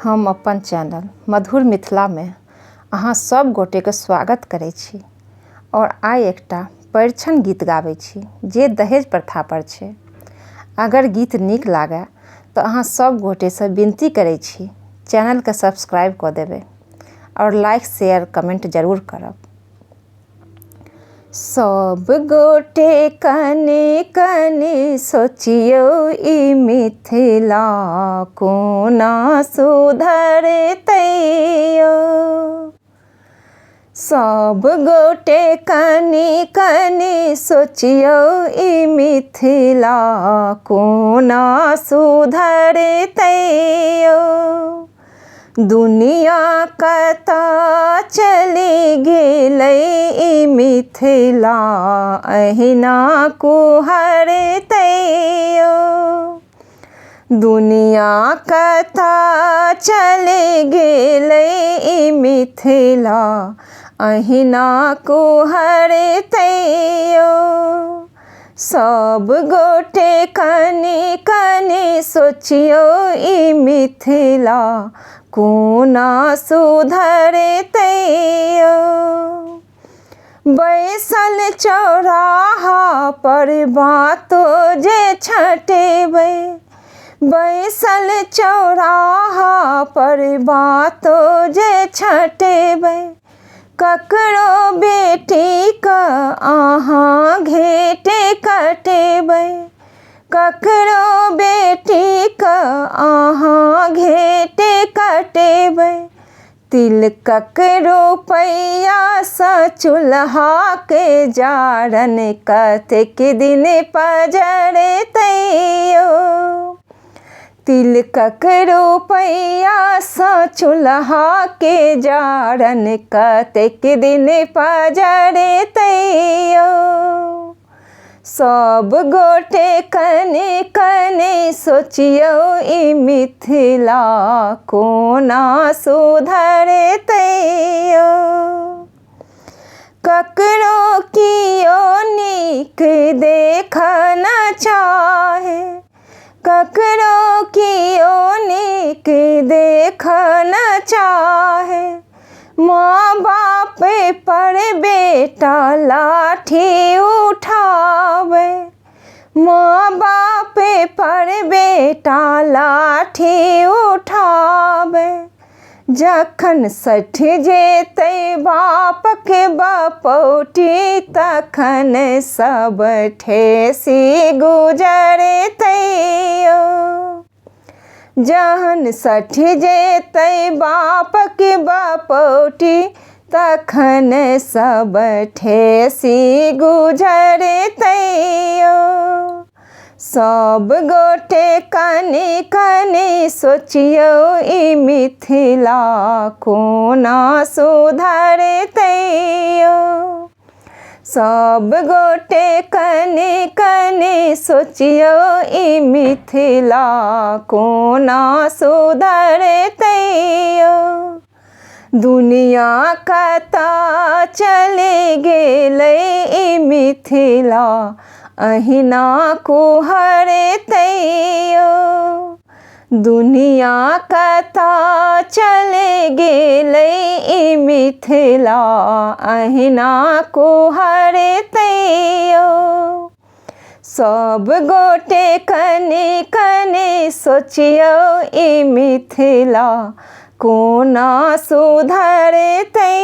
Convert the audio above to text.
हम अपन चैनल मधुर मिथिला में अहाँ सब गोटे के स्वागत करै छी और आइ एकटा परिछन गीत गाबै छी जे दहेज प्रथा पर छै। अगर गीत नीक लागे तो अहाँ सब गोटे से विनती करै छी चैनल के सब्सक्राइब क देबै और लाइक शेयर कमेंट जरूर करब। सब गोटे कने कने सोचियो ई मिथिला कोना सुधरतै यो। सब गोटे कने कने सोचियो ई मिथिला कोना सुधरतै यो। दुनिया कता चली गेलै ई मिथिला अहिना कुहरतै यो। दुनिया कता चली गेलै ई मिथिला अहिना कुहरतै यो। सब गोटे कने कने सोचियो ई मिथिला कोना सुधरतै यो। बैसल चौराहा पर बातो जे छटेबै, बैसल चौराहा पर बातो जे छटेबै, ककरो बेटी क अहाँ घेटे कटेबै, ककरो बेटी क अहाँ घेटे कटेबै। तिल ककरो पैया सँ चूल्हा के जारन कतेक दिन पजरतै यो। तिल ककरो पैया सँ चूल्हा के जारन कतेक दिन पजरतै यो। सब गोटे कने कने सोचियो ई मिथिला कोना सुधरतै यो। ककरो कियो नीक देखऽ न चाहे, ककरो कियो नीक देखऽ न चाहे, माँ बाप पर बेटा लाठी उठावे, माँ बाप पर बेटा लाठी उठावे। जखन सठ जेतै बाप के बपौटी तखन सब ठेसी गुजरतै यो। जहन सठ जेतै बाप के बपौटी तखन सब ठेसी गुजरतै यो। सब गोटे कने कने सोचियो ई मिथिला कोना सुधरतै यो। सब गोटे कने कने सोचियो ई मिथिला कोना सुधरतै यो। दुनिया कता चली गेलै ई मिथिला अहिना कुहरतै यो। दुनिया कता चली गेलै ई मिथिला अहिना कुहरतै यो। सब गोटे कने कने सोचियो ई मिथिला कोना सुधरतै